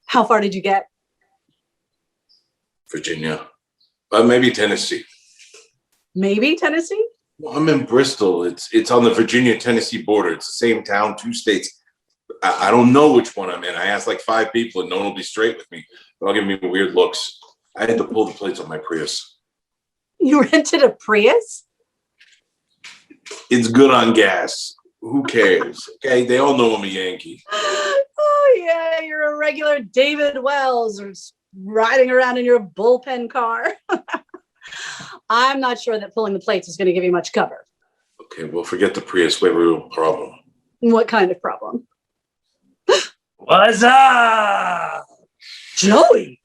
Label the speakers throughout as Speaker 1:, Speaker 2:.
Speaker 1: How far did you get?
Speaker 2: Virginia. Maybe Tennessee.
Speaker 1: Maybe Tennessee?
Speaker 2: Well, I'm in Bristol. It's on the Virginia-Tennessee border. It's the same town, 2 states. I don't know which one I'm in. I asked like 5 people and no one will be straight with me. They're all giving me weird looks. I had to pull the plates on my Prius.
Speaker 1: You rented a Prius?
Speaker 2: It's good on gas. Who cares? Okay, they all know I'm a Yankee.
Speaker 1: Oh yeah, you're a regular David Wells or riding around in your bullpen car. I'm not sure that pulling the plates is going to give you much cover.
Speaker 2: Okay, well, forget the Prius. We have a real problem.
Speaker 1: What kind of problem?
Speaker 3: What's up?
Speaker 1: Joey!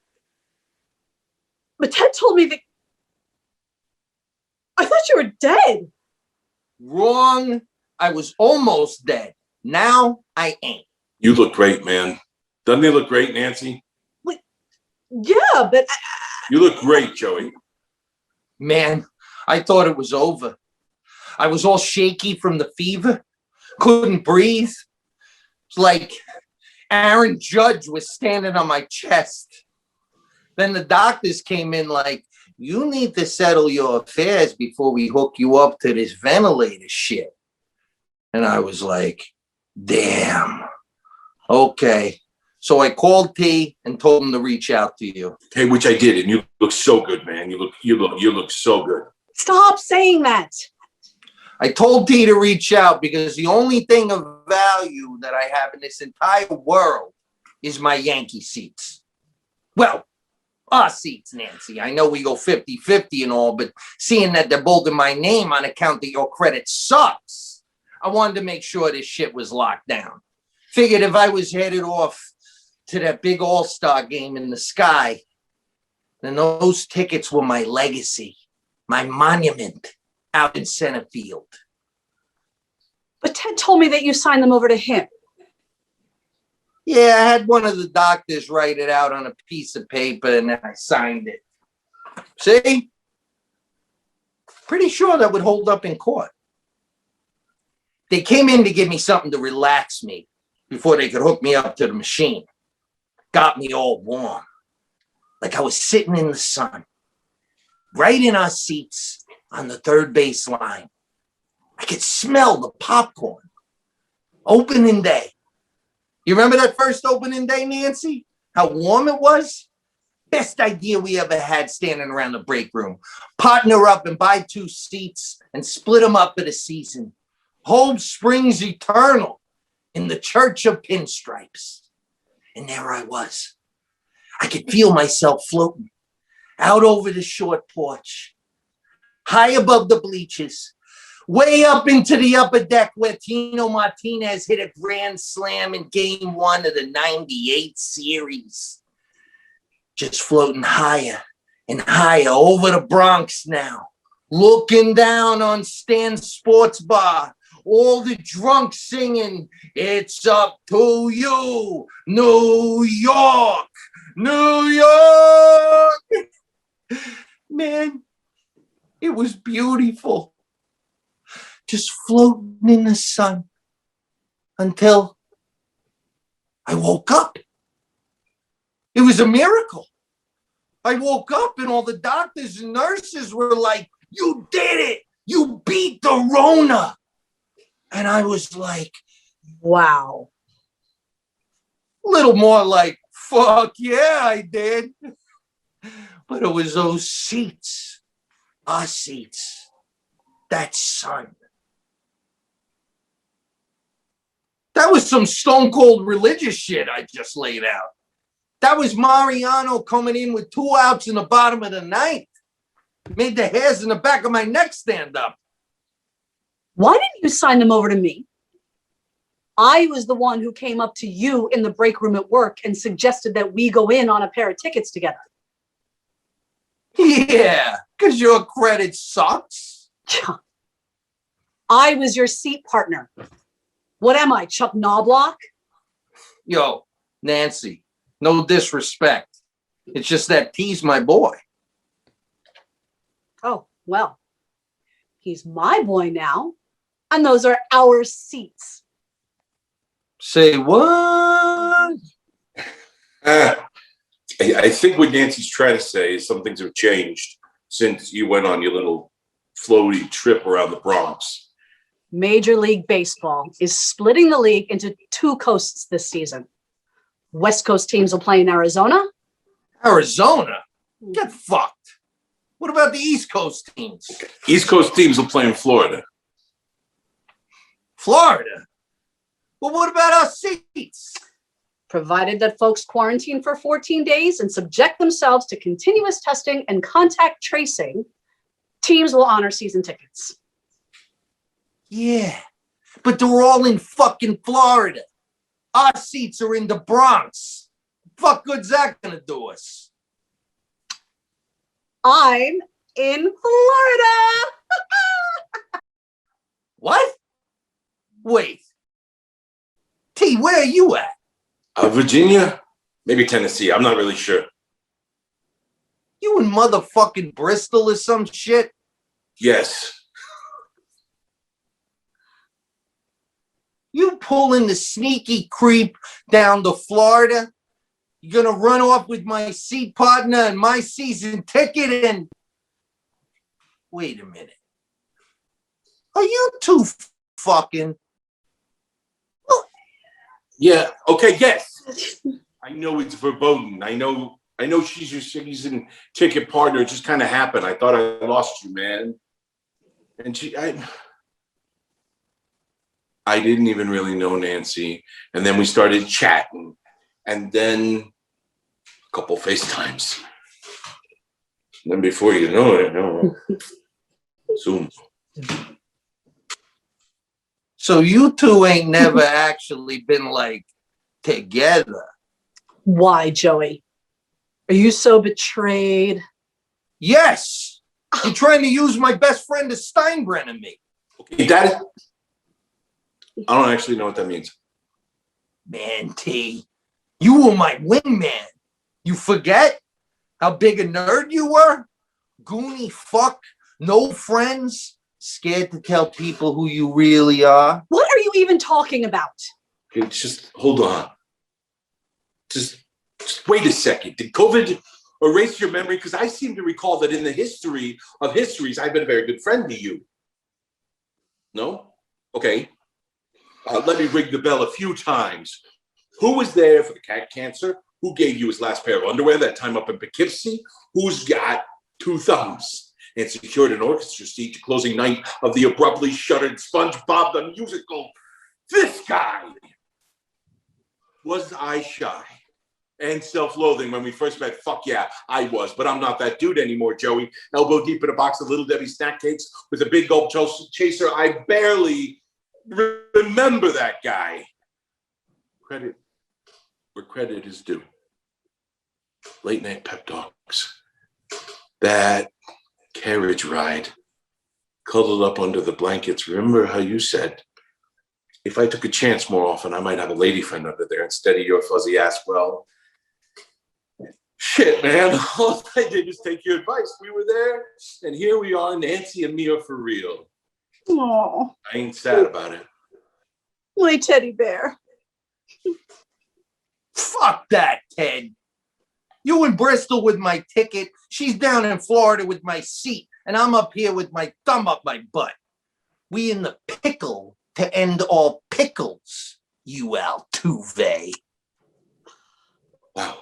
Speaker 1: But Ted told me that... I thought you were dead.
Speaker 3: Wrong. I was almost dead. Now I ain't.
Speaker 2: You look great, man. Doesn't he look great, Nancy?
Speaker 1: Wait, yeah, but...
Speaker 2: You look great, Joey.
Speaker 3: Man, I thought it was over. I was all shaky from the fever. Couldn't breathe. It's like Aaron Judge was standing on my chest. Then the doctors came in like, you need to settle your affairs before we hook you up to this ventilator shit. And I was like, damn. Okay. So I called T and told him to reach out to you.
Speaker 2: Hey, which I did, and you look so good, man. You look so good.
Speaker 1: Stop saying that.
Speaker 3: I told T to reach out because the only thing of value that I have in this entire world is my Yankee seats. Well, our seats, Nancy. I know we go 50-50 and all, but seeing that they're both in my name on account that your credit sucks, I wanted to make sure this shit was locked down. Figured if I was headed off to that big all-star game in the sky, then those tickets were my legacy, my monument out in center field.
Speaker 1: But Ted told me that you signed them over to him.
Speaker 3: Yeah, I had one of the doctors write it out on a piece of paper and then I signed it. See? Pretty sure that would hold up in court. They came in to give me something to relax me before they could hook me up to the machine. Got me all warm. Like I was sitting in the sun, right in our seats on the third base line. I could smell the popcorn. Opening day. You remember that first opening day, Nancy? How warm it was? Best idea we ever had standing around the break room. Partner up and buy 2 seats and split them up for the season. Hold Springs eternal in the church of pinstripes. And there I was. I could feel myself floating out over the short porch, high above the bleachers, way up into the upper deck where Tino Martinez hit a grand slam in game 1 of the 98 series. Just floating higher and higher over the Bronx now, looking down on Stan's Sports Bar, all the drunks singing, "It's up to you, New York, New York." Man, it was beautiful. Just floating in the sun until I woke up. It was a miracle. I woke up and all the doctors and nurses were like, "You did it. You beat the Rona." And I was like,
Speaker 1: Wow.
Speaker 3: a little more like, fuck yeah, I did. But it was those seats, our seats, that sun. That was some stone cold religious shit I just laid out. That was Mariano coming in with 2 outs in the bottom of the 9th. Made the hairs in the back of my neck stand up.
Speaker 1: Why didn't you sign them over to me? I was the one who came up to you in the break room at work and suggested that we go in on a pair of tickets together.
Speaker 3: Yeah, because your credit sucks.
Speaker 1: I was your seat partner. What am I, Chuck Knobloch?
Speaker 3: Yo, Nancy, no disrespect. It's just that T's my boy.
Speaker 1: Oh, well, he's my boy now, and those are our seats.
Speaker 3: Say what?
Speaker 2: Ah, I think what Nancy's trying to say is some things have changed since you went on your little floaty trip around the Bronx.
Speaker 1: Major League Baseball is splitting the league into two coasts this season. West Coast teams will play in Arizona.
Speaker 3: Arizona? Get fucked. What about the East Coast teams?
Speaker 2: East Coast teams will play in Florida.
Speaker 3: Florida? Well, what about our seats?
Speaker 1: Provided that folks quarantine for 14 days and subject themselves to continuous testing and contact tracing, teams will honor season tickets.
Speaker 3: Yeah, but they're all in fucking Florida. Our seats are in the Bronx. Fuck good's that gonna do us?
Speaker 1: I'm in Florida.
Speaker 3: What? Wait. T, where are you at?
Speaker 2: Virginia? Maybe Tennessee. I'm not really sure.
Speaker 3: You in motherfucking Bristol or some shit?
Speaker 2: Yes.
Speaker 3: You pulling the sneaky creep down to Florida? You're gonna run off with my seat partner and my season ticket and... Wait a minute. Are you two fucking...
Speaker 2: Yeah. Okay. Yes. I know it's verboten. I know she's your season ticket partner. It just kind of happened. I thought I lost you, man. And I didn't even really know Nancy. And then we started chatting. And then a couple FaceTimes. And then before you know it, Zoom.
Speaker 3: So you two ain't never actually been, like, together?
Speaker 1: Why, Joey? Are you so betrayed?
Speaker 3: Yes! You're trying to use my best friend as Steinbrenner me.
Speaker 2: Okay, Dad. I don't actually know what that means.
Speaker 3: Man, T, you were my wingman. You forget how big a nerd you were? Goony fuck, no friends, scared to tell people who you really are.
Speaker 1: What are you even talking about?
Speaker 2: Okay, just hold on. Just wait a second. Did COVID erase your memory? Because I seem to recall that in the history of histories, I've been a very good friend to you. No? Okay. Let me ring the bell a few times. Who was there for the cat cancer? Who gave you his last pair of underwear that time up in Poughkeepsie? Who's got two thumbs and secured an orchestra seat to closing night of the abruptly shuttered SpongeBob the Musical? This guy! Was I shy and self-loathing when we first met? Fuck yeah, I was, but I'm not that dude anymore, Joey. Elbow deep in a box of Little Debbie snack cakes with a big gulp chaser. I barely remember that guy. Credit where credit is due. Late night pep talks. That carriage ride. Cuddled up under the blankets. Remember how you said, if I took a chance more often, I might have a lady friend under there instead of your fuzzy ass. Well, shit, man. All I did was take your advice. We were there, and here we are, Nancy and me are for real.
Speaker 1: Oh,
Speaker 2: I ain't sad about it.
Speaker 1: my teddy bear.
Speaker 3: Fuck that, Ted. You in Bristol with my ticket, she's down in Florida with my seat, and I'm up here with my thumb up my butt. We in the pickle to end all pickles, you Altuve.
Speaker 2: Wow.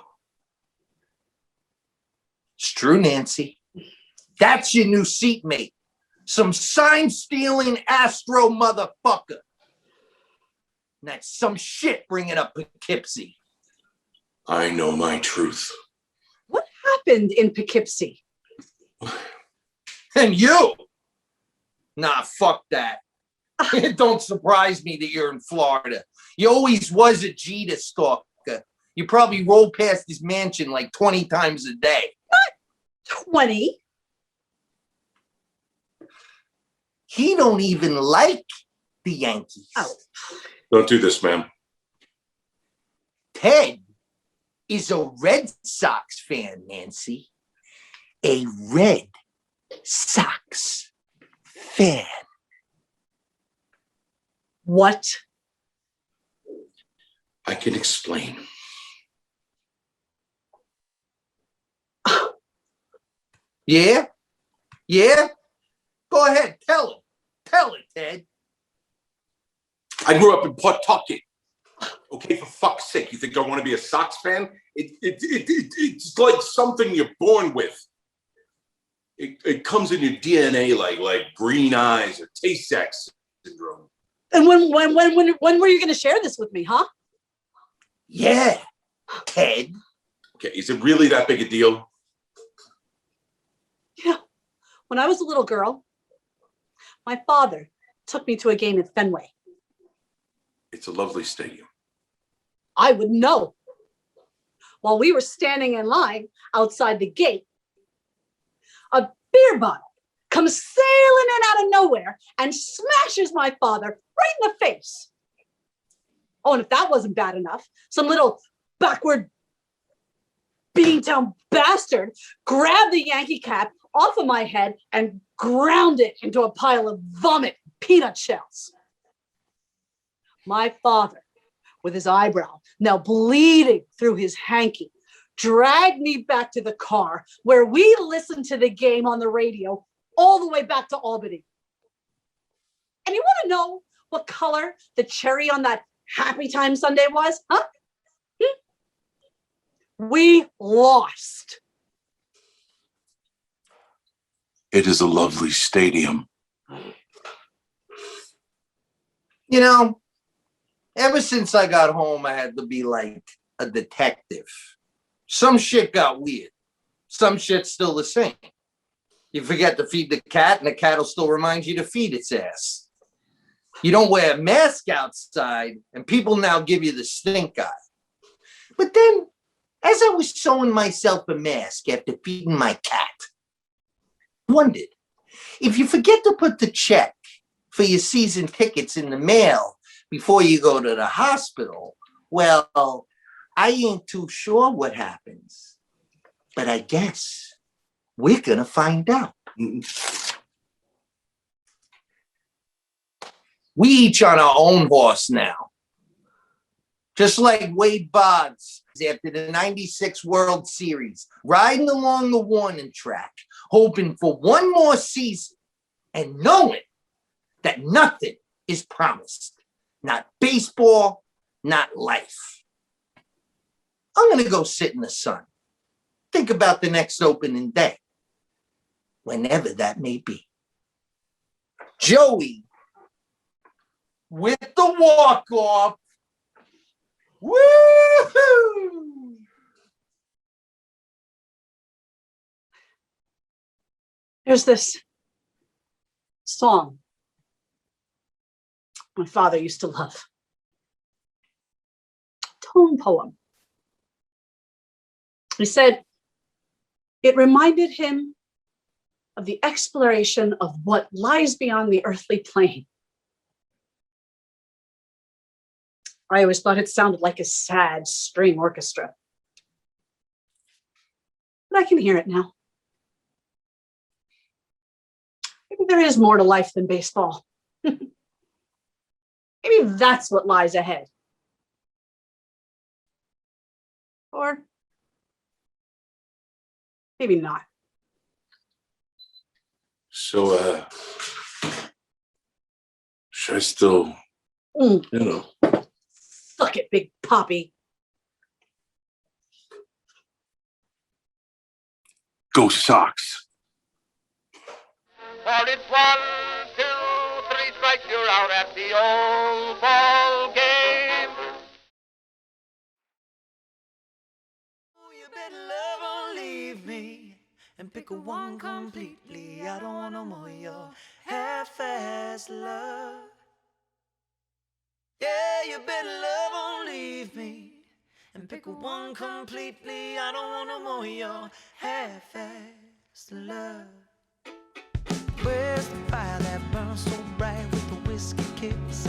Speaker 3: It's true, Nancy. That's your new seatmate. Some sign-stealing Astro motherfucker. And that's some shit bringing up Poughkeepsie.
Speaker 2: I know my truth.
Speaker 1: What happened in Poughkeepsie?
Speaker 3: And you? Nah, fuck that. It don't surprise me that you're in Florida. You always was a Jeter stalker. You probably roll past his mansion like 20 times a day.
Speaker 1: Not 20.
Speaker 3: He don't even like the Yankees.
Speaker 1: Oh.
Speaker 2: Don't do this, ma'am.
Speaker 3: Ted is a Red Sox fan, Nancy. A Red Sox fan.
Speaker 1: What?
Speaker 2: I can explain.
Speaker 3: Yeah? Yeah? Go ahead, tell it. Tell it, Ted.
Speaker 2: I grew up in Pawtucket. Okay, for fuck's sake, you think I want to be a Sox fan? It's like something you're born with. It comes in your DNA like green eyes or Tay-Sachs syndrome.
Speaker 1: And when were you going to share this with me, huh?
Speaker 3: Yeah, Ted.
Speaker 2: Okay, is it really that big a deal?
Speaker 1: Yeah. When I was a little girl, my father took me to a game at Fenway.
Speaker 2: It's a lovely stadium.
Speaker 1: I would know. While we were standing in line outside the gate, a beer bottle comes sailing in out of nowhere and smashes my father right in the face. Oh, and if that wasn't bad enough, some little backward Beantown bastard grabbed the Yankee cap off of my head and ground it into a pile of vomit peanut shells. My father, with his eyebrow now bleeding through his hanky, dragged me back to the car where we listened to the game on the radio all the way back to Albany. And you want to know what color the cherry on that Happy Time Sunday was, huh? We lost.
Speaker 2: It is a lovely stadium.
Speaker 3: You know, ever since I got home, I had to be like a detective. Some shit got weird. Some shit's still the same. You forget to feed the cat, and the cat will still remind you to feed its ass. You don't wear a mask outside, and people now give you the stink eye. But then, as I was sewing myself a mask after feeding my cat, I wondered, if you forget to put the check for your season tickets in the mail before you go to the hospital, well, I ain't too sure what happens. But I guess we're gonna find out. We each on our own horse now. Just like Wade Boggs after the 96 World Series, riding along the warning track, hoping for one more season and knowing that nothing is promised. Not baseball, not life. I'm going to go sit in the sun. Think about the next opening day, whenever that may be. Joey with the walk-off. Woo-hoo!
Speaker 1: There's this song my father used to love. Tone poem. He said it reminded him of the exploration of what lies beyond the earthly plane. I always thought it sounded like a sad string orchestra. But I can hear it now. Maybe there is more to life than baseball. Maybe that's what lies ahead. Or maybe not.
Speaker 2: So, should I still,
Speaker 1: Suck it, Big Poppy.
Speaker 2: Go Sox.
Speaker 4: For it's 1, 2, 3 strikes, you're out at the old ball game.
Speaker 5: You better love or leave me and pick a one completely. I don't want no more your half-assed love. Yeah, you better love or leave me and pick a one completely. I don't want no more your half-assed love. Where's the fire that burns so bright with the whiskey kicks